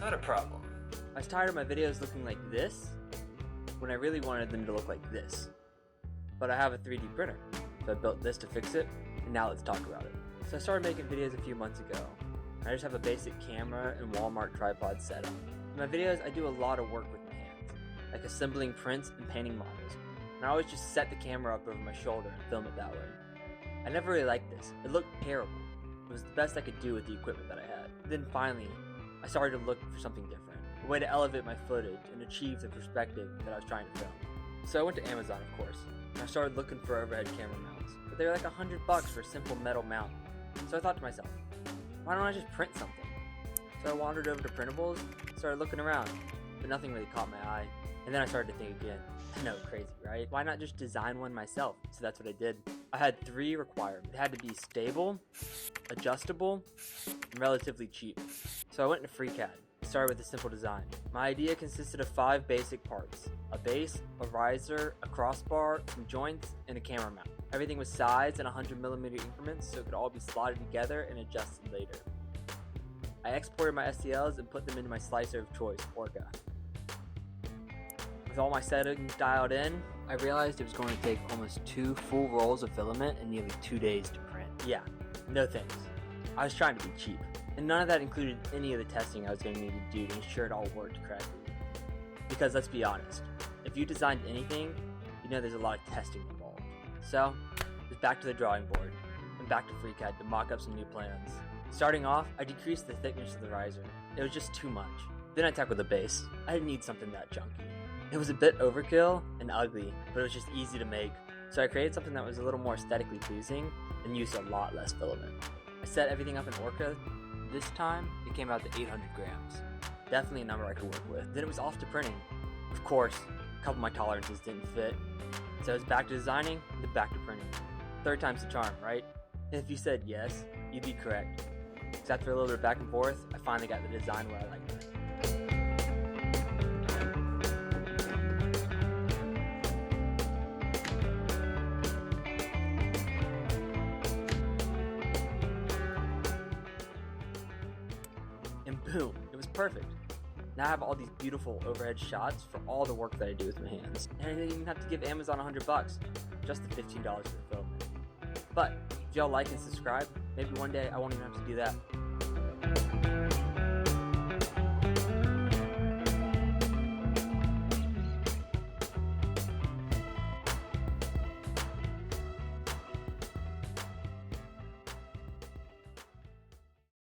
Not a problem. I was tired of my videos looking like this when I really wanted them to look like this. But I have a 3D printer, so I built this to fix it, and now let's talk about it. So I started making videos a few months ago. I just have a basic camera and Walmart tripod setup. In my videos, I do a lot of work with my hands, like assembling prints and painting models. And I always just set the camera up over my shoulder and film it that way. I never really liked this. It looked terrible. It was the best I could do with the equipment that I had. Then finally, I started to look for something different, a way to elevate my footage and achieve the perspective that I was trying to film. So I went to Amazon, of course, and I started looking for overhead camera mounts, but they were like $100 for a simple metal mount. So I thought to myself, why don't I just print something? So I wandered over to Printables, started looking around, but nothing really caught my eye. And then I started to think again, I know, crazy, right? Why not just design one myself? So that's what I did. I had 3 requirements. It had to be stable, adjustable, and relatively cheap. So I went into FreeCAD. Started with a simple design. My idea consisted of 5 basic parts: a base, a riser, a crossbar, some joints, and a camera mount. Everything was sized in 100mm increments so it could all be slotted together and adjusted later. I exported my STLs and put them into my slicer of choice, Orca. With all my settings dialed in, I realized it was going to take almost 2 full rolls of filament and nearly 2 days to print. Yeah, no thanks. I was trying to be cheap. And none of that included any of the testing I was going to need to do to ensure it all worked correctly. Because let's be honest, if you designed anything, you know there's a lot of testing involved. So, it was back to the drawing board, and back to FreeCAD to mock up some new plans. Starting off, I decreased the thickness of the riser. It was just too much. Then I tackled the base. I didn't need something that chunky. It was a bit overkill and ugly, but it was just easy to make. So I created something that was a little more aesthetically pleasing and used a lot less filament. I set everything up in Orca. This time, it came out to 800 grams. Definitely a number I could work with. Then it was off to printing. Of course, a couple of my tolerances didn't fit. So it was back to designing, then back to printing. 3rd time's the charm, right? And if you said yes, you'd be correct. Because after a little bit of back and forth, I finally got the design where I liked it. And boom, it was perfect. Now I have all these beautiful overhead shots for all the work that I do with my hands. And I didn't even have to give Amazon $100, just the $15 for the filament. But if y'all like and subscribe, maybe one day I won't even have to do that.